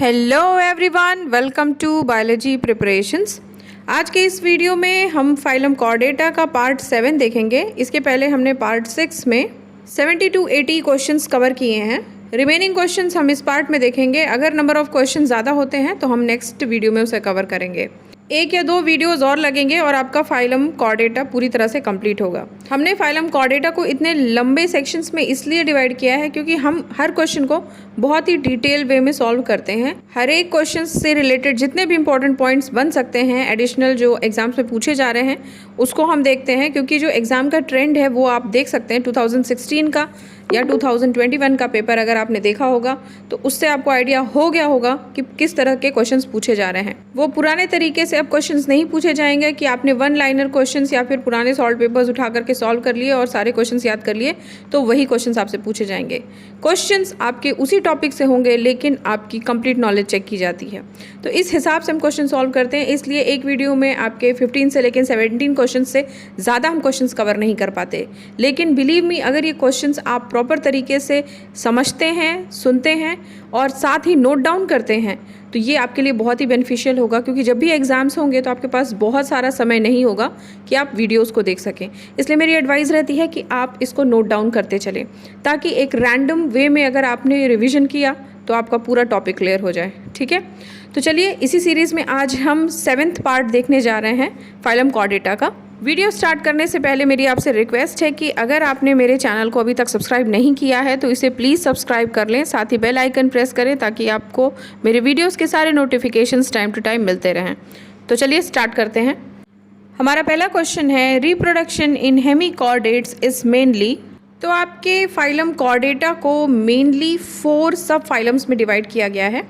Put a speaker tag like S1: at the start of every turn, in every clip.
S1: Hello everyone, welcome to biology preparations. आज के इस वीडियो में हम फाइलम कॉर्डेटा का पार्ट 7 देखेंगे। इसके पहले हमने पार्ट 6 में 70 to 80 क्वेश्चंस कवर किए हैं। रिमेनिंग क्वेश्चंस हम इस पार्ट में देखेंगे। अगर नंबर ऑफ क्वेश्चन ज़्यादा होते हैं तो हम नेक्स्ट वीडियो में उसे कवर करेंगे। एक या दो वीडियोज़ और लगेंगे और आपका फाइलम कॉर्डेटा पूरी तरह से कंप्लीट होगा। हमने फाइलम कॉर्डेटा को इतने लंबे सेक्शंस में इसलिए डिवाइड किया है क्योंकि हम हर क्वेश्चन को बहुत ही डिटेल वे में सॉल्व करते हैं। हर एक क्वेश्चन से रिलेटेड जितने भी इंपॉर्टेंट पॉइंट्स बन सकते हैं एडिशनल जो एग्जाम्स में पूछे जा रहे हैं उसको हम देखते हैं, क्योंकि जो एग्ज़ाम का ट्रेंड है वो आप देख सकते हैं 2016 का या 2021 का पेपर अगर आपने देखा होगा तो उससे आपको आइडिया हो गया होगा कि किस तरह के क्वेश्चंस पूछे जा रहे हैं। वो पुराने तरीके से अब क्वेश्चंस नहीं पूछे जाएंगे कि आपने वन लाइनर क्वेश्चंस या फिर पुराने सॉल्व पेपर्स उठा करके सॉल्व कर लिए और सारे क्वेश्चंस याद कर लिए, तो वही क्वेश्चंस आपसे पूछे जाएंगे। क्वेश्चंस आपके उसी टॉपिक से होंगे लेकिन आपकी कंप्लीट नॉलेज चेक की जाती है। तो इस हिसाब से हम क्वेश्चन सॉल्व करते हैं, इसलिए एक वीडियो में आपके 15 से लेकर 17 क्वेश्चन से ज़्यादा हम क्वेश्चंस कवर नहीं कर पाते। लेकिन बिलीव मी, अगर ये क्वेश्चंस आप प्रॉपर तरीके से समझते हैं, सुनते हैं और साथ ही नोट डाउन करते हैं तो ये आपके लिए बहुत ही बेनिफिशियल होगा, क्योंकि जब भी एग्ज़ाम्स होंगे तो आपके पास बहुत सारा समय नहीं होगा कि आप वीडियोस को देख सकें। इसलिए मेरी एडवाइस रहती है कि आप इसको नोट डाउन करते चलें, ताकि एक रैंडम वे में अगर आपने रिवीजन किया तो आपका पूरा टॉपिक क्लियर हो जाए। ठीक है, तो चलिए इसी सीरीज़ में आज हम 7th पार्ट देखने जा रहे हैं फाइलम कॉर्डेटा का। वीडियो स्टार्ट करने से पहले मेरी आपसे रिक्वेस्ट है कि अगर आपने मेरे चैनल को अभी तक सब्सक्राइब नहीं किया है तो इसे प्लीज़ सब्सक्राइब कर लें, साथ ही बेल आइकन प्रेस करें ताकि आपको मेरे वीडियोस के सारे नोटिफिकेशंस टाइम टू टाइम मिलते रहें। तो चलिए स्टार्ट करते हैं। हमारा पहला क्वेश्चन है, reproduction in hemichordates is mainly. तो आपके फाइलम कॉर्डेटा को मेनली 4 सब फाइलम्स में डिवाइड किया गया है: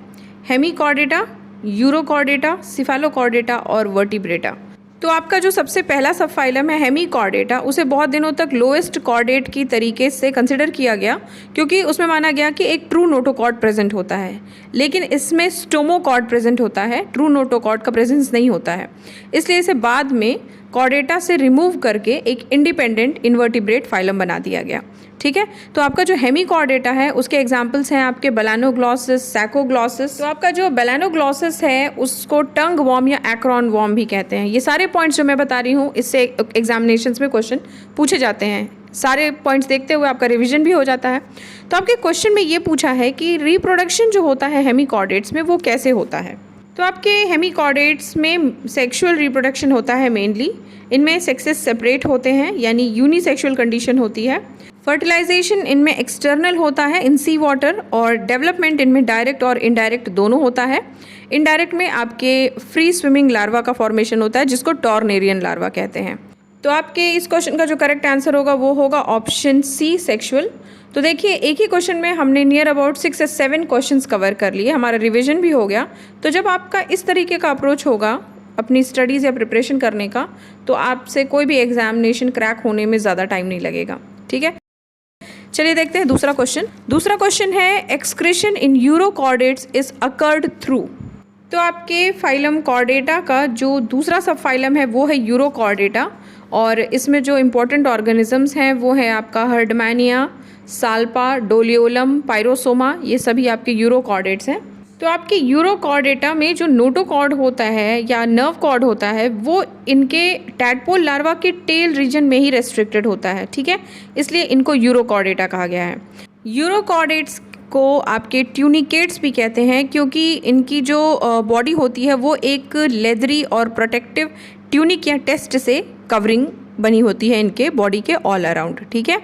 S1: हेमीकॉर्डेटा, यूरोकॉर्डेटा, सिफेलोकॉर्डेटा और वर्टिब्रेटा। तो आपका जो सबसे पहला सब फाइलम है हेमीकॉर्डेटा, उसे बहुत दिनों तक लोएस्ट कॉर्डेट की तरीके से कंसिडर किया गया, क्योंकि उसमें माना गया कि एक ट्रू नोटोकॉर्ड प्रेजेंट होता है, लेकिन इसमें स्टोमोकॉर्ड प्रेजेंट होता है, ट्रू नोटोकॉर्ड का प्रेजेंस नहीं होता है। इसलिए इसे बाद में कॉर्डेटा से रिमूव करके एक इंडिपेंडेंट इन्वर्टिब्रेट फाइलम बना दिया गया। ठीक है, तो आपका जो हेमीकॉर्डेटा है उसके एग्जाम्पल्स हैं आपके बेलानोग्लॉसिस, सैकोग्लॉसिस। तो आपका जो बेलानोग्लॉसिस है उसको टंग वॉर्म या एक्रोन वॉर्म भी कहते हैं। ये सारे पॉइंट्स जो मैं बता रही हूँ इससे एग्जामिनेशंस में क्वेश्चन पूछे जाते हैं। सारे पॉइंट्स देखते हुए आपका रिवीजन भी हो जाता है। तो आपके क्वेश्चन में ये पूछा है कि रिप्रोडक्शन जो होता है हेमीकॉर्डेट्स में वो कैसे होता है। तो आपके हेमीकॉर्डेट्स में सेक्सुअल रिप्रोडक्शन होता है मेनली। इनमें सेक्सेस सेपरेट होते हैं, यानी यूनिसेक्सुअल कंडीशन होती है। फर्टिलाइजेशन इनमें एक्सटर्नल होता है इन सी वाटर, और डेवलपमेंट इनमें डायरेक्ट और इनडायरेक्ट दोनों होता है। इनडायरेक्ट में आपके फ्री स्विमिंग लार्वा का फॉर्मेशन होता है जिसको टॉर्नेरियन लार्वा कहते हैं। तो आपके इस क्वेश्चन का जो करेक्ट आंसर होगा वो होगा ऑप्शन सी, सेक्सुअल। तो देखिए, एक ही क्वेश्चन में हमने नियर अबाउट 6 या 7 क्वेश्चंस कवर कर लिए, हमारा रिवीजन भी हो गया। तो जब आपका इस तरीके का अप्रोच होगा अपनी स्टडीज़ या प्रिपरेशन करने का, तो आपसे कोई भी एग्जामिनेशन क्रैक होने में ज़्यादा टाइम नहीं लगेगा। ठीक है, चलिए देखते हैं दूसरा क्वेश्चन। दूसरा क्वेश्चन है, excretion in urochordates is occurred through. तो आपके फाइलम कॉर्डेटा का जो दूसरा सब फाइलम है वो है यूरोकॉर्डेटा, और इसमें जो इम्पोर्टेंट ऑर्गेनिजम्स हैं वो है आपका हर्डमैनिया, साल्पा, डोलियोलम, पायरोसोमा। ये सभी आपके यूरोकॉर्डेट्स हैं। तो आपके यूरोकॉर्डेटा में जो नोटोकॉर्ड होता है या नर्व कॉर्ड होता है वो इनके टैडपोल लार्वा के टेल रीजन में ही रेस्ट्रिक्टेड होता है। ठीक है, इसलिए इनको यूरोकॉर्डेटा कहा गया है। यूरोकॉर्डेट्स को आपके ट्यूनिकेट्स भी कहते हैं, क्योंकि इनकी जो बॉडी होती है वो एक लेदरी और प्रोटेक्टिव ट्यूनिक या टेस्ट से कवरिंग बनी होती है इनके बॉडी के ऑल अराउंड। ठीक है,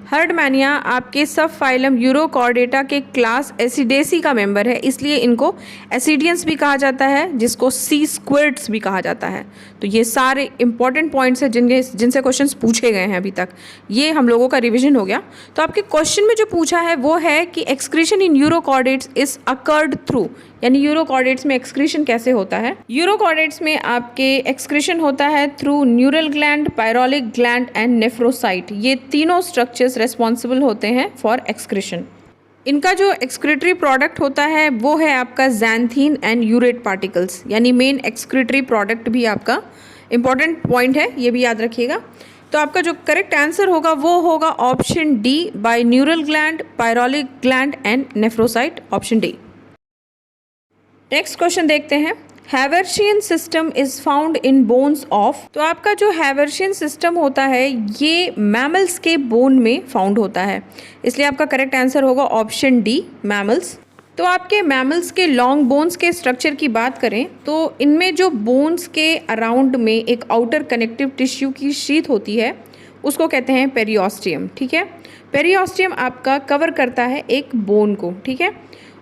S1: हर्डमैनिया आपके सब फाइलम यूरोकॉर्डेटा के क्लास एसिडेसी का मेंबर है, इसलिए इनको एसिडियंस भी कहा जाता है, जिसको सी स्क्विड्स भी कहा जाता है। तो ये सारे इंपॉर्टेंट पॉइंट्स हैं जिनसे क्वेश्चंस पूछे गए हैं अभी तक। ये हम लोगों का रिवीजन हो गया। तो आपके क्वेश्चन में जो पूछा है वो है कि excretion in urochordates is occurred through, यानी यूरोकॉर्डेट्स में एक्सक्रीशन कैसे होता है। यूरोकॉर्डेट्स में आपके एक्सक्रीशन होता है through neural gland, pyloric gland and nephrocyte. ये तीनों स्ट्रक्चर्स रेस्पॉन्सिबल होते हैं फॉर एक्सक्रीशन। इनका जो एक्सक्रीटरी प्रोडक्ट होता है वो है आपका ज़ैंथीन एंड यूरेट पार्टिकल्स, यानी मेन एक्सक्रीटरी प्रोडक्ट भी आपका इंपॉर्टेंट पॉइंट है, ये भी याद रखिएगा। तो आपका जो करेक्ट आंसर होगा वो होगा option D, by neural gland, pyloric gland and nephrocyte, option D. Next question देखते हैं। Haversian system is found in bones of. तो आपका जो हैवर्शियन सिस्टम होता है ये मैमल्स के बोन में फाउंड होता है, इसलिए आपका करेक्ट आंसर होगा ऑप्शन डी, मैमल्स। तो आपके मैमल्स के लॉन्ग बोन्स के स्ट्रक्चर की बात करें तो इनमें जो बोन्स के अराउंड में एक आउटर कनेक्टिव टिश्यू की शीथ होती है उसको कहते हैं पेरियोस्टियम। ठीक है, पेरियोस्टियम आपका कवर करता है एक बोन को। ठीक है,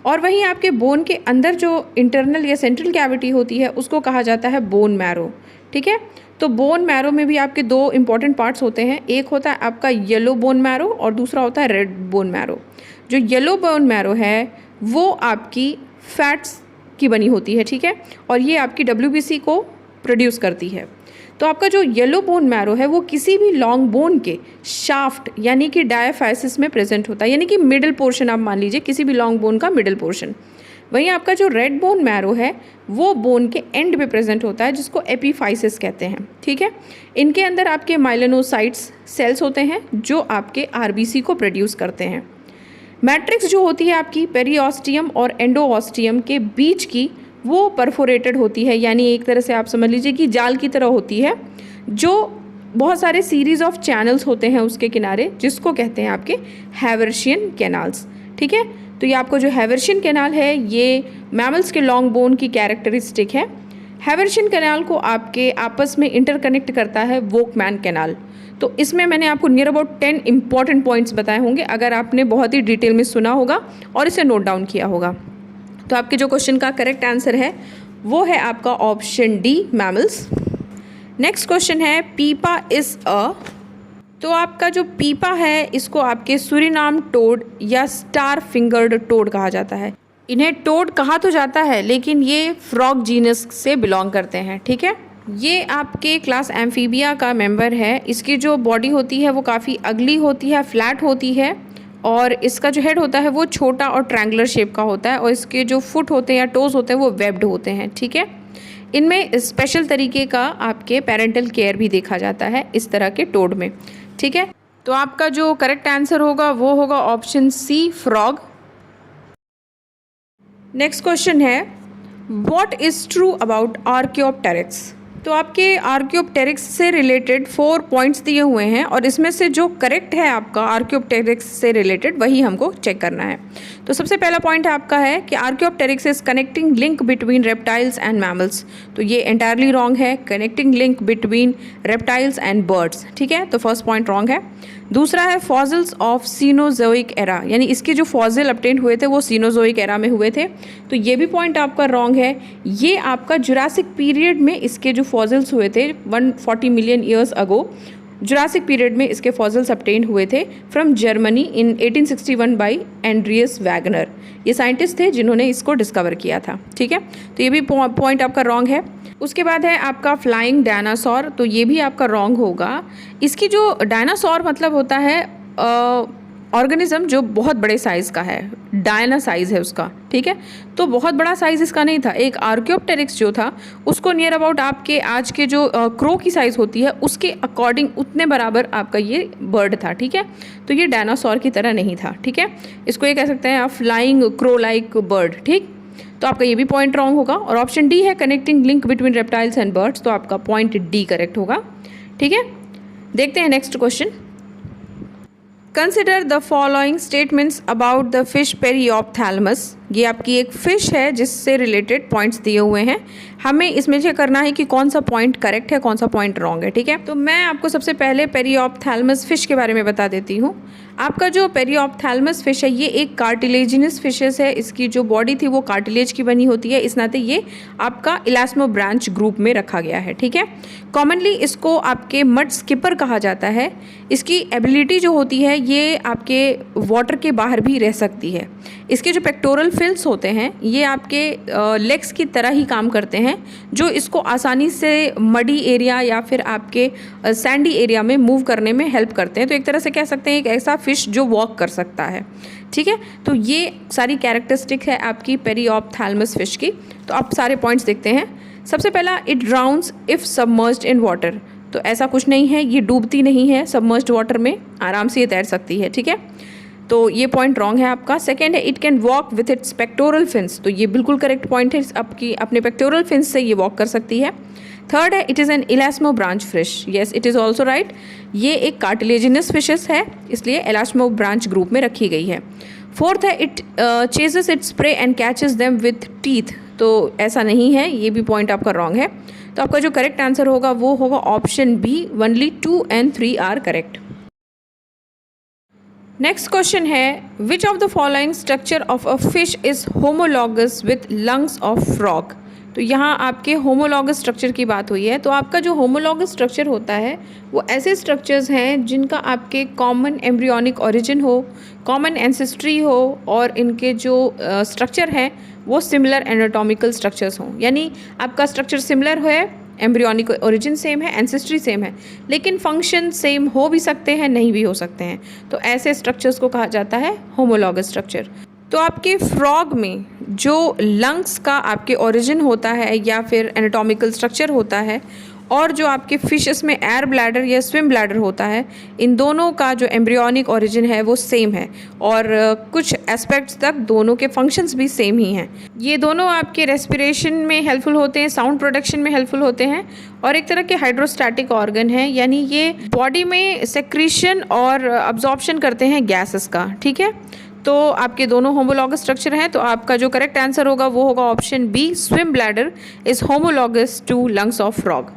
S1: और वहीं आपके बोन के अंदर जो इंटरनल या सेंट्रल कैविटी होती है उसको कहा जाता है बोन मैरो। ठीक है, तो बोन मैरो में भी आपके दो इंपॉर्टेंट पार्ट्स होते हैं, एक होता है आपका येलो बोन मैरो और दूसरा होता है रेड बोन मैरो। जो येलो बोन मैरो है वो आपकी फैट्स की बनी होती है। ठीक है, और ये आपकी WBC को प्रोड्यूस करती है। तो आपका जो येलो बोन मैरो है वो किसी भी लॉन्ग बोन के शाफ्ट यानी कि डायाफाइसिस में प्रेजेंट होता है, यानी कि मिडिल पोर्शन आप मान लीजिए किसी भी लॉन्ग बोन का मिडिल पोर्शन। वहीं आपका जो रेड बोन मैरो है वो बोन के एंड पे प्रेजेंट होता है जिसको एपीफाइसिस कहते हैं। ठीक है, इनके अंदर आपके माइलिनोसाइट्स सेल्स होते हैं जो आपके RBC को प्रोड्यूस करते हैं। मैट्रिक्स जो होती है आपकी पेरियोस्टियम और एंडोऑस्टियम के बीच की वो परफोरेटेड होती है, यानी एक तरह से आप समझ लीजिए कि जाल की तरह होती है, जो बहुत सारे सीरीज ऑफ चैनल्स होते हैं उसके किनारे, जिसको कहते हैं आपके हैवर्शियन कैनाल्स। ठीक है, तो ये आपको जो हैवर्शियन कैनाल है ये मैमल्स के लॉन्ग बोन की कैरेक्टरिस्टिक है। हैवर्शियन कैनाल को आपके आपस में इंटरकनेक्ट करता है वोकमैन कैनाल। तो इसमें मैंने आपको नियर अबाउट 10 इंपॉर्टेंट पॉइंट्स बताए होंगे अगर आपने बहुत ही डिटेल में सुना होगा और इसे नोट डाउन किया होगा। तो आपके जो क्वेश्चन का करेक्ट आंसर है वो है आपका option D, mammals. Next question है पीपा इज अ। तो आपका जो पीपा है इसको आपके सूरीनाम टोड या स्टार फिंगर्ड टोड कहा जाता है। इन्हें टोड कहा तो जाता है लेकिन ये फ्रॉग जीनस से बिलोंग करते हैं। ठीक है, ये आपके क्लास एम्फीबिया का मेंबर है। इसकी जो बॉडी होती है वो काफ़ी अगली होती है, फ्लैट होती है, और इसका जो हेड होता है वो छोटा और ट्रायंगुलर शेप का होता है, और इसके जो फुट होते हैं या टोज होते हैं वो वेब्ड होते हैं। ठीक है, इनमें स्पेशल तरीके का आपके पेरेंटल केयर भी देखा जाता है इस तरह के टोड में। ठीक है, तो आपका जो करेक्ट आंसर होगा वो होगा option C, frog. Next question है what is true about archaeopteryx. तो आपके आर्कियोप्टेरिक्स से रिलेटेड 4 पॉइंट्स दिए हुए हैं और इसमें से जो करेक्ट है आपका आर्कियोप्टेरिक्स से रिलेटेड वही हमको चेक करना है। तो सबसे पहला पॉइंट आपका है कि Archaeopteryx is connecting link between reptiles and mammals. तो ये एंटायरली रॉन्ग है, connecting link between reptiles and birds. ठीक है, तो फर्स्ट पॉइंट रॉन्ग है। दूसरा है फॉसिल्स ऑफ सीनोजोइक एरा, यानी इसके जो फॉसिल अपटेन हुए थे वो सीनोजोइक एरा में हुए थे, तो ये भी पॉइंट आपका रॉन्ग है। ये आपका जुरासिक पीरियड में इसके जो फॉसिल्स हुए थे 140 million years ago, Jurassic period में इसके फॉसिल्स अपटेन हुए थे from Germany in 1861 by Andreas Wagner. ये साइंटिस्ट थे जिन्होंने इसको डिस्कवर किया था। ठीक है, तो ये भी पॉइंट आपका रॉन्ग है। उसके बाद है आपका फ्लाइंग डायनासोर, तो ये भी आपका रॉन्ग होगा। इसकी जो डायनासोर मतलब होता है ऑर्गेनिज्म जो बहुत बड़े साइज़ का है, डायना साइज़ है उसका। ठीक है, तो बहुत बड़ा साइज़ इसका नहीं था। एक आर्कियोप्टेरिक्स जो था उसको नियर अबाउट आपके आज के जो क्रो की साइज़ होती है उसके अकॉर्डिंग उतने बराबर आपका ये बर्ड था। ठीक है, तो ये डायनासोर की तरह नहीं था। ठीक है, इसको ये कह सकते हैं आप फ्लाइंग क्रो लाइक बर्ड। ठीक, तो आपका ये भी पॉइंट रॉन्ग होगा। और ऑप्शन डी है connecting link between reptiles and birds, तो आपका पॉइंट डी करेक्ट होगा। ठीक है, देखते हैं next question. Consider the following statements about the fish periophthalmus. ये आपकी एक फिश है जिससे रिलेटेड पॉइंट्स दिए हुए हैं, हमें इसमें चेक करना है कि कौन सा पॉइंट करेक्ट है कौन सा पॉइंट रॉन्ग है। ठीक है, तो मैं आपको सबसे पहले पेरियोप्थैलमस फिश के बारे में बता देती हूँ। आपका जो पेरियोप्थैलमस फिश है ये एक कार्टिलेजिनस फिशेस है, इसकी जो बॉडी थी वो कार्टिलेज की बनी होती है, इस नाते ये आपका इलास्मो ब्रांच ग्रुप में रखा गया है। ठीक है, कॉमनली इसको आपके मड स्किपर कहा जाता है। इसकी एबिलिटी जो होती है ये आपके वाटर के बाहर भी रह सकती है। इसके जो पेक्टोरल फिल्स होते हैं ये आपके लेग्स की तरह ही काम करते हैं, जो इसको आसानी से मडी एरिया या फिर आपके सैंडी एरिया में मूव करने में हेल्प करते हैं। तो एक तरह से कह सकते हैं एक ऐसा फिश जो वॉक कर सकता है। ठीक है, तो ये सारी कैरेक्टरिस्टिक है आपकी पेरियोप्थैलमस फिश की। तो आप सारे पॉइंट्स देखते हैं। सबसे पहला, it drowns if submerged in water. तो ऐसा कुछ नहीं है, ये डूबती नहीं है, सबमर्ज्ड वाटर में आराम से ये तैर सकती है। ठीक है, तो ये पॉइंट रॉन्ग है आपका। सेकेंड है it can walk with its pectoral fins, तो ये बिल्कुल करेक्ट पॉइंट है, आपकी अपने पेक्टोरल फिन्स से ये वॉक कर सकती है। थर्ड है it is an elasmobranch fish, yes it is also right, ये एक कार्टिलेजिनस फिशेस है, इसलिए इलास्मो ब्रांच ग्रुप में रखी गई है। फोर्थ है it ceases its prey and catches them with teeth, तो ऐसा नहीं है, ये भी पॉइंट आपका रॉन्ग है। तो आपका जो करेक्ट आंसर होगा वो होगा option B, only 2 and 3 are correct. Next question है which of the following structure of a fish is homologous with lungs of frog. तो यहाँ आपके होमोलॉगस स्ट्रक्चर की बात हुई है। तो आपका जो होमोलॉगस स्ट्रक्चर होता है वो ऐसे स्ट्रक्चर्स हैं जिनका आपके कॉमन एम्ब्रियोनिक ओरिजिन हो, कॉमन एंसेस्ट्री हो और इनके जो स्ट्रक्चर हैं वो सिमिलर एनाटॉमिकल स्ट्रक्चर्स हों। यानी आपका स्ट्रक्चर सिमिलर है, एम्ब्रियोनिक ओरिजिन सेम है, एंसेस्ट्री सेम है, लेकिन फंक्शन सेम हो भी सकते हैं, नहीं भी हो सकते हैं। तो ऐसे स्ट्रक्चर्स को कहा जाता है होमोलॉगस स्ट्रक्चर। तो आपके फ्रॉग में जो लंग्स का आपके ओरिजिन होता है या फिर एनाटॉमिकल स्ट्रक्चर होता है और जो आपके फिशेस में एयर ब्लैडर या स्विम ब्लैडर होता है, इन दोनों का जो एम्ब्रियोनिक ओरिजिन है वो सेम है और कुछ एस्पेक्ट्स तक दोनों के फंक्शंस भी सेम ही हैं। ये दोनों आपके रेस्पिरेशन में हेल्पफुल होते हैं, साउंड प्रोडक्शन में हेल्पफुल होते हैं और एक तरह के हाइड्रोस्टैटिक ऑर्गन है, यानी ये बॉडी में सेक्रीशन और अब्जॉर्प्शन करते हैं गैसेस का। ठीक है, तो आपके दोनों होमोलॉगस स्ट्रक्चर हैं, तो आपका जो करेक्ट आंसर होगा वो होगा option B, swim bladder is homologous to lungs of frog.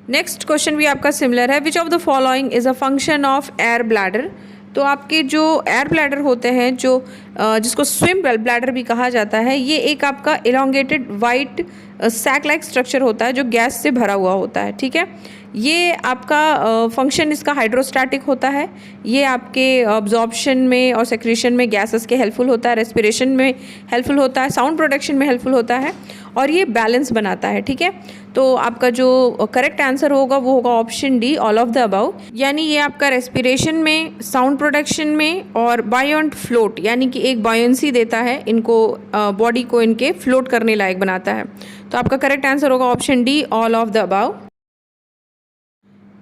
S1: Next question भी आपका सिमिलर है, which of the following is a function of air bladder. तो आपके जो एयर ब्लैडर होते हैं, जो जिसको स्विम ब्लैडर भी कहा जाता है, ये एक आपका elongated white sac like structure होता है जो गैस से भरा हुआ होता है। ठीक है, ये आपका फंक्शन इसका हाइड्रोस्टैटिक होता है, ये आपके अब्जॉर्प्शन में और सेक्रेशन में गैसेस के हेल्पफुल होता है, रेस्पिरेशन में हेल्पफुल होता है, साउंड प्रोडक्शन में हेल्पफुल होता है और ये बैलेंस बनाता है। ठीक है, तो आपका जो करेक्ट आंसर होगा वो होगा option D, all of the above, यानी ये आपका रेस्पिरेशन में, साउंड प्रोडक्शन में और बायोंट फ्लोट, यानी कि एक बायोंसी देता है इनको, बॉडी को इनके फ्लोट करने लायक बनाता है। तो आपका करेक्ट आंसर होगा option D, all of the above.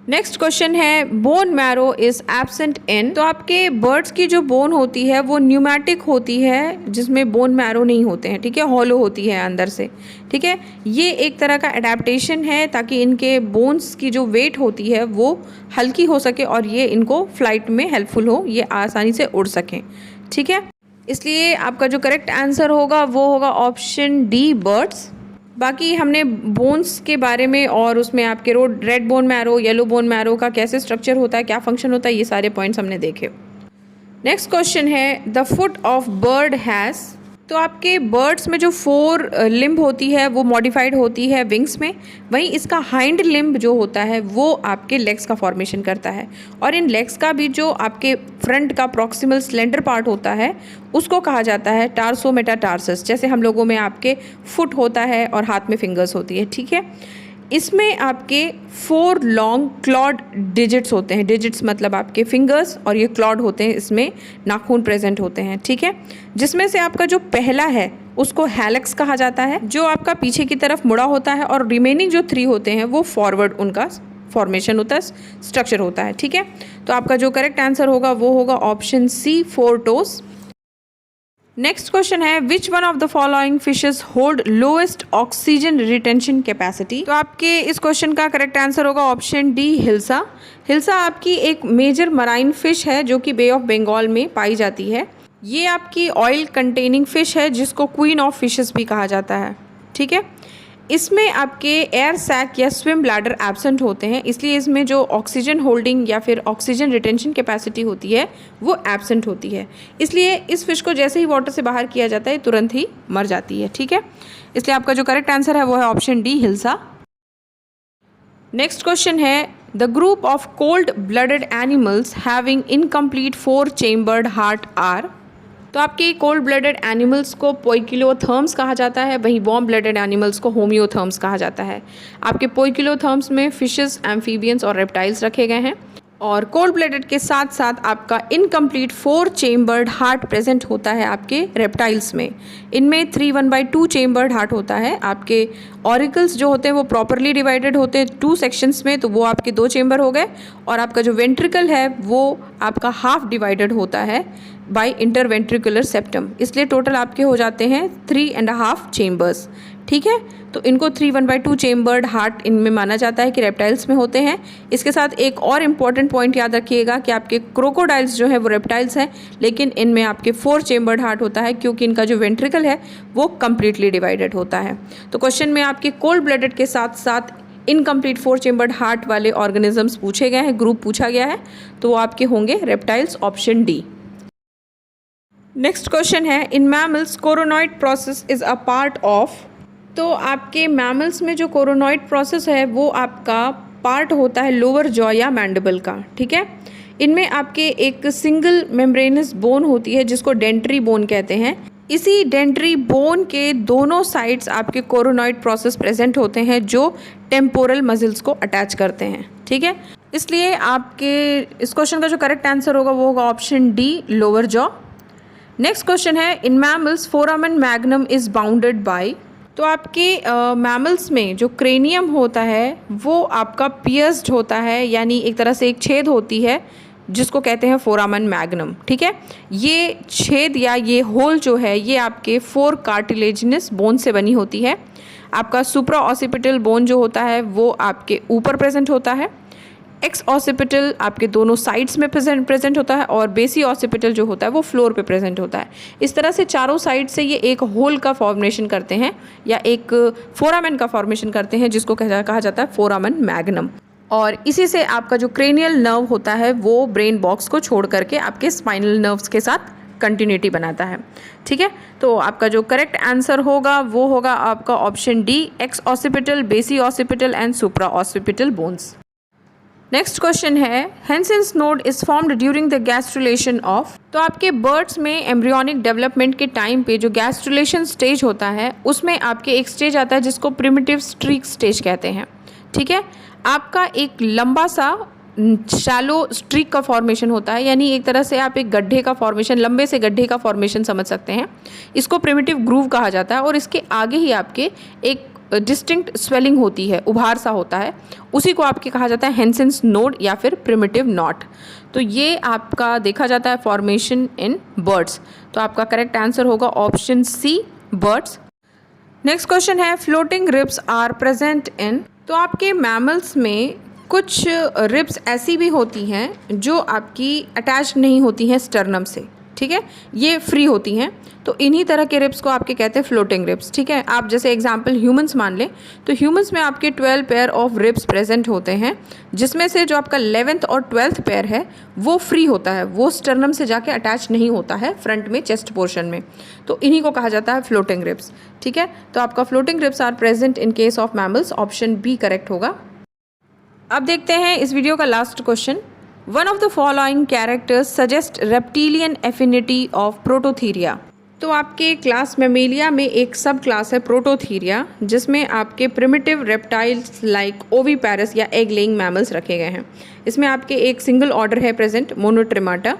S1: Next question है bone marrow is absent in. तो आपके बर्ड्स की जो बोन होती है वो न्यूमेटिक होती है, जिसमें बोन मैरो नहीं होते हैं। ठीक है, हॉलो होती है अंदर से। ठीक है, ये एक तरह का एडेप्टेशन है ताकि इनके बोन्स की जो वेट होती है वो हल्की हो सके और ये इनको फ्लाइट में हेल्पफुल हो, ये आसानी से उड़ सकें। ठीक है, इसलिए आपका जो करेक्ट आंसर होगा वो होगा ऑप्शन डी, बर्ड्स। बाकी हमने बोन्स के बारे में और उसमें आपके red bone marrow, yellow bone marrow का कैसे स्ट्रक्चर होता है, क्या फंक्शन होता है, ये सारे पॉइंट्स हमने देखे। नेक्स्ट क्वेश्चन है the foot of bird has. तो आपके बर्ड्स में जो 4 लिम्ब होती है वो मॉडिफाइड होती है विंग्स में, वहीं इसका हाइंड लिम्ब जो होता है वो आपके लेग्स का फॉर्मेशन करता है और इन लेग्स का भी जो आपके फ्रंट का प्रॉक्सिमल स्लेंडर पार्ट होता है उसको कहा जाता है टार्सो मेटाटार्सस। जैसे हम लोगों में आपके फुट होता है और हाथ में फिंगर्स होती है। ठीक है, इसमें आपके 4 लॉन्ग क्लॉड डिजिट्स होते हैं, डिजिट्स मतलब आपके फिंगर्स, और ये क्लॉड होते हैं, इसमें नाखून प्रेजेंट होते हैं। ठीक है, जिसमें से आपका जो पहला है उसको हैलेक्स कहा जाता है, जो आपका पीछे की तरफ मुड़ा होता है, और रिमेनिंग जो 3 होते हैं वो फॉरवर्ड उनका फॉर्मेशन होता है, स्ट्रक्चर होता है। ठीक है, तो आपका जो करेक्ट आंसर होगा वो होगा option C, 4 toes. Next question है which one of the following fishes hold lowest oxygen retention capacity. तो आपके इस क्वेश्चन का करेक्ट आंसर होगा ऑप्शन डी, हिल्सा। हिल्सा आपकी एक मेजर मराइन फिश है जो कि बे ऑफ बंगाल में पाई जाती है। ये आपकी ऑयल कंटेनिंग फिश है जिसको क्वीन ऑफ फिशेस भी कहा जाता है। ठीक है, इसमें आपके एयर सैक या स्विम ब्लैडर एब्सेंट होते हैं, इसलिए इसमें जो ऑक्सीजन होल्डिंग या फिर ऑक्सीजन रिटेंशन कैपेसिटी होती है वो एब्सेंट होती है, इसलिए इस फिश को जैसे ही वाटर से बाहर किया जाता है तुरंत ही मर जाती है। ठीक है, इसलिए आपका जो करेक्ट आंसर है वो है option D, hilsa. Next question है the group of cold blooded animals having incomplete 4 chambered heart are. तो आपके कोल्ड ब्लडेड एनिमल्स को पोइकिलोथर्म्स कहा जाता है, वहीं वार्म ब्लडेड एनिमल्स को होमियोथर्म्स कहा जाता है। आपके पोइकिलोथर्म्स में फिशेस, एम्फीबियंस और रेप्टाइल्स रखे गए हैं, और कोल्ड ब्लडेड के साथ साथ आपका इनकम्प्लीट 4 चेम्बर्ड हार्ट प्रेजेंट होता है आपके रेप्टाइल्स में। इनमें 3/1/2 चेम्बर्ड हार्ट होता है। आपके ऑरिकल्स जो होते हैं वो प्रॉपरली डिवाइडेड होते हैं 2 सेक्शंस में, तो वो आपके 2 चेम्बर हो गए। और आपका जो वेंट्रिकल है वो आपका हाफ डिवाइडेड होता है बाय इंटरवेंट्रिकुलर सेप्टम, इसलिए टोटल आपके हो जाते हैं 3.5 चेम्बर्स। ठीक है, तो इनको 3/1/2 चेम्बर्ड हार्ट इनमें माना जाता है कि रेप्टाइल्स में होते हैं। इसके साथ एक और इम्पॉर्टेंट पॉइंट याद रखिएगा कि आपके क्रोकोडाइल्स जो है वो रेप्टाइल्स हैं, लेकिन इनमें आपके 4 चेम्बर्ड हार्ट होता है क्योंकि इनका जो वेंट्रिकल है वो कम्प्लीटली डिवाइडेड होता है। तो क्वेश्चन में आपके कोल्ड ब्लडेड के साथ साथ इनकम्प्लीट 4 चेम्बर्ड हार्ट वाले ऑर्गेनिजम्स पूछे गए हैं, ग्रुप पूछा गया है, तो वो आपके होंगे reptiles, option D. Next question है, in mammals coronoid process is a part of. तो आपके मैमल्स में जो कोरोनॉइड प्रोसेस है वो आपका पार्ट होता है लोअर जॉ या मैंडिबल का। ठीक है, इनमें आपके एक सिंगल मेम्ब्रेनस बोन होती है जिसको डेंट्री बोन कहते हैं। इसी डेंट्री बोन के दोनों साइड्स आपके कोरोनॉइड प्रोसेस प्रेजेंट होते हैं जो टेम्पोरल मसल्स को अटैच करते हैं। ठीक है, इसलिए आपके इस क्वेश्चन का जो करेक्ट आंसर होगा वो होगा option D, lower jaw. Next question है, in mammals foramen magnum is bounded by. तो आपके मैमल्स में जो क्रेनियम होता है वो आपका पियर्स्ड होता है, यानी एक तरह से एक छेद होती है जिसको कहते हैं फोरामन मैग्नम। ठीक है, ये छेद या ये होल जो है ये आपके 4 कार्टिलेजिनस बोन से बनी होती है। आपका सुप्रा ऑसिपिटल बोन जो होता है वो आपके ऊपर प्रेजेंट होता है, एक्स ऑसिपिटल आपके दोनों साइड्स में प्रेजेंट होता है और बेसी ऑसिपिटल जो होता है वो फ्लोर पे प्रेजेंट होता है। इस तरह से चारों साइड से ये एक होल का फॉर्मेशन करते हैं या एक फोरामेन का फॉर्मेशन करते हैं जिसको कहा जाता है फोरामन मैग्नम। और इसी से आपका जो क्रेनियल नर्व होता है वो ब्रेन बॉक्स को छोड़ करके आपके स्पाइनल नर्व्स के साथ कंटिन्यूटी बनाता है। ठीक है, तो आपका जो करेक्ट आंसर होगा वो होगा आपका option D, ex occipital, basi occipital and supra occipital bones. Next question है, Hensen's node is formed during the gastrulation of. तो आपके बर्ड्स में एम्ब्रियोनिक डेवलपमेंट के टाइम पे जो गैस्ट्रुलेशन स्टेज होता है उसमें आपके एक स्टेज आता है जिसको प्रिमिटिव स्ट्रीक स्टेज कहते हैं। ठीक है, आपका एक लंबा सा शैलो स्ट्रीक का फॉर्मेशन होता है, यानी एक तरह से आप एक गड्ढे का फॉर्मेशन, लंबे से गड्ढे का फॉर्मेशन समझ सकते हैं। इसको प्रिमिटिव ग्रूव कहा जाता है और इसके आगे ही आपके एक डिस्टिंक्ट स्वेलिंग होती है, उभार सा होता है, उसी को आपके कहा जाता है हेंसेंस नोड या फिर प्रिमिटिव नॉट। तो ये आपका देखा जाता है फॉर्मेशन इन बर्ड्स। तो आपका करेक्ट आंसर होगा option C, birds. Next question है, floating ribs are present in. तो आपके मैमल्स में कुछ रिब्स ऐसी भी होती हैं जो आपकी अटैच नहीं होती हैं स्टर्नम से। ठीक है, ये फ्री होती हैं, तो इन्हीं तरह के रिब्स को आपके कहते हैं फ्लोटिंग रिब्स। ठीक है, आप जैसे एग्जांपल ह्यूमंस मान लें तो ह्यूमंस में आपके 12 पेयर ऑफ रिब्स प्रेजेंट होते हैं, जिसमें से जो आपका 11th और 12th पेयर है वो फ्री होता है, वो स्टर्नम से जाके अटैच नहीं होता है फ्रंट में, चेस्ट पोर्शन में, तो इन्हीं को कहा जाता है फ्लोटिंग रिब्स। ठीक है, तो आपका floating ribs are present in case of mammals, option B correct होगा। अब देखते हैं इस वीडियो का last question, one of the following characters suggest reptilian affinity of prototheria. तो आपके क्लास मेमेलिया में एक सब क्लास है प्रोटोथीरिया, जिसमें आपके प्रिमिटिव रेप्टाइल्स लाइक ओविपैरस या एग लेइंग मैमल्स रखे गए हैं। इसमें आपके एक सिंगल ऑर्डर है प्रेजेंट, मोनोट्रिमाटा।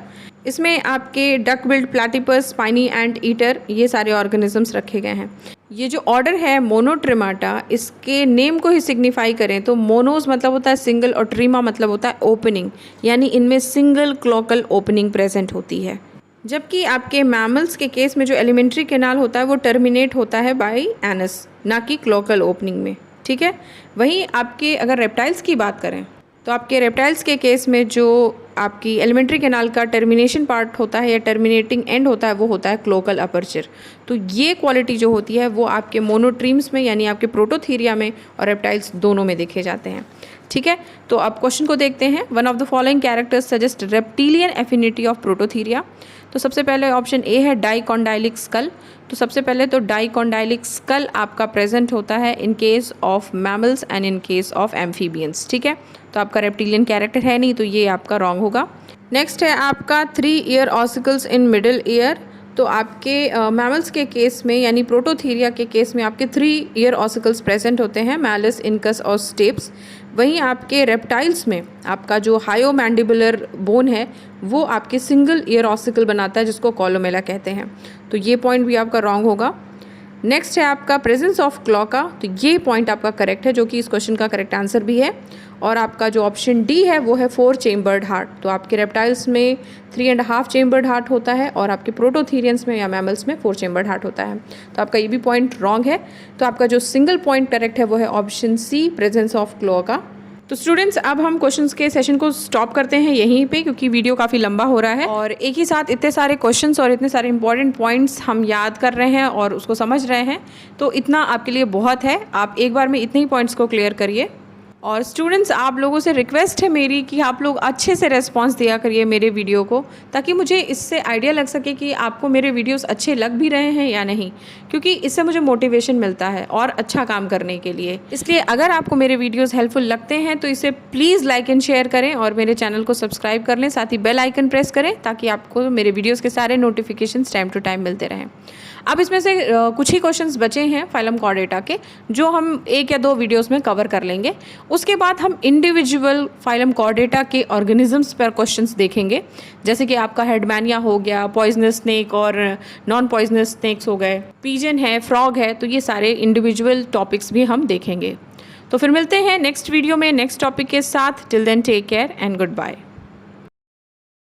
S1: इसमें आपके duck billed, platypus, spiny anteater, ये सारे ऑर्गेनिजम्स रखे गए हैं। ये जो ऑर्डर है मोनोट्रिमाटा, इसके नेम को ही सिग्निफाई करें तो मोनोज मतलब होता है सिंगल और ट्रीमा मतलब होता है ओपनिंग, यानी इनमें सिंगल क्लोकल ओपनिंग प्रेजेंट होती है। जबकि आपके मैमल्स के केस में जो एलिमेंट्री कैनाल होता है वो टर्मिनेट होता है बाय एनस, ना कि क्लोकल ओपनिंग में। ठीक है, वहीं आपके अगर रेप्टाइल्स की बात करें तो आपके रेप्टाइल्स के केस में जो आपकी एलिमेंट्री कैनाल का टर्मिनेशन पार्ट होता है या टर्मिनेटिंग एंड होता है वो होता है क्लोकल अपर्चर। तो ये क्वालिटी जो होती है वो आपके मोनोट्रीम्स में यानी आपके प्रोटोथीरिया में और रेप्टाइल्स दोनों में देखे जाते हैं। ठीक है, तो अब क्वेश्चन को देखते हैं, one of the following characters suggest reptilian affinity of prototheria. तो सबसे पहले ऑप्शन ए है डाइकॉन्डाइलिक स्कल। तो सबसे पहले तो डाइकॉन्डाइलिक स्कल आपका प्रेजेंट होता है इन case of mammals and in case of amphibians. ठीक है, तो आपका रेप्टिलियन कैरेक्टर है नहीं, तो ये आपका रॉन्ग होगा। नेक्स्ट है आपका 3 ear ossicles in middle ear. तो आपके मैमल्स के केस में यानी प्रोटोथीरिया के केस में आपके 3 ईयर ऑसिकल्स प्रेजेंट होते हैं, मैलिस, इनकस और स्टेप्स। वहीं आपके रेप्टाइल्स में आपका जो हायोमैंडिबुलर बोन है वो आपके सिंगल ईयर ऑसिकल बनाता है, जिसको कोलोमेला कहते हैं। तो ये पॉइंट भी आपका रॉन्ग होगा। नेक्स्ट है आपका प्रेजेंस ऑफ क्लॉका, तो ये पॉइंट आपका करेक्ट है, जो कि इस क्वेश्चन का करेक्ट आंसर भी है। और आपका जो ऑप्शन डी है वो है 4 चेम्बर्ड हार्ट। तो आपके रेप्टाइल्स में 3.5 चेम्बर्ड हार्ट होता है और आपके प्रोटोथीरियंस में या मैमल्स में 4 चेम्बर्ड हार्ट होता है। तो आपका ये भी पॉइंट रॉन्ग है। तो आपका जो सिंगल पॉइंट करेक्ट है वो है option C, presence of cloaca. तो स्टूडेंट्स, अब हम क्वेश्चंस के सेशन को स्टॉप करते हैं यहीं पे, क्योंकि वीडियो काफ़ी लंबा हो रहा है और एक ही साथ इतने सारे क्वेश्चंस और इतने सारे इंपॉर्टेंट पॉइंट्स हम याद कर रहे हैं और उसको समझ रहे हैं। तो इतना आपके लिए बहुत है, आप एक बार में इतने ही पॉइंट्स को क्लियर करिए। और स्टूडेंट्स, आप लोगों से रिक्वेस्ट है मेरी कि आप लोग अच्छे से रेस्पॉन्स दिया करिए मेरे वीडियो को, ताकि मुझे इससे आइडिया लग सके कि आपको मेरे वीडियोस अच्छे लग भी रहे हैं या नहीं, क्योंकि इससे मुझे मोटिवेशन मिलता है और अच्छा काम करने के लिए। इसलिए अगर आपको मेरे वीडियोस हेल्पफुल लगते हैं तो इसे प्लीज़ लाइक एंड शेयर करें और मेरे चैनल को सब्सक्राइब कर लें, साथ ही बेल आइकन प्रेस करें ताकि आपको मेरे वीडियोज़ के सारे नोटिफिकेशंस टाइम टू टाइम मिलते रहें। अब इसमें से कुछ ही क्वेश्चंस बचे हैं फाइलम कॉर्डेटा के, जो हम 1 या 2 वीडियोस में कवर कर लेंगे। उसके बाद हम इंडिविजुअल फाइलम कॉर्डेटा के ऑर्गेनिजम्स पर क्वेश्चंस देखेंगे, जैसे कि आपका हेडमैनिया हो गया, पॉइजनस स्नेक और नॉन पॉइजनस स्नेक्स हो गए, पिजन है, फ्रॉग है। तो ये सारे इंडिविजुअल टॉपिक्स भी हम देखेंगे। तो फिर मिलते हैं नेक्स्ट वीडियो में नेक्स्ट टॉपिक के साथ। Till then take care and good bye.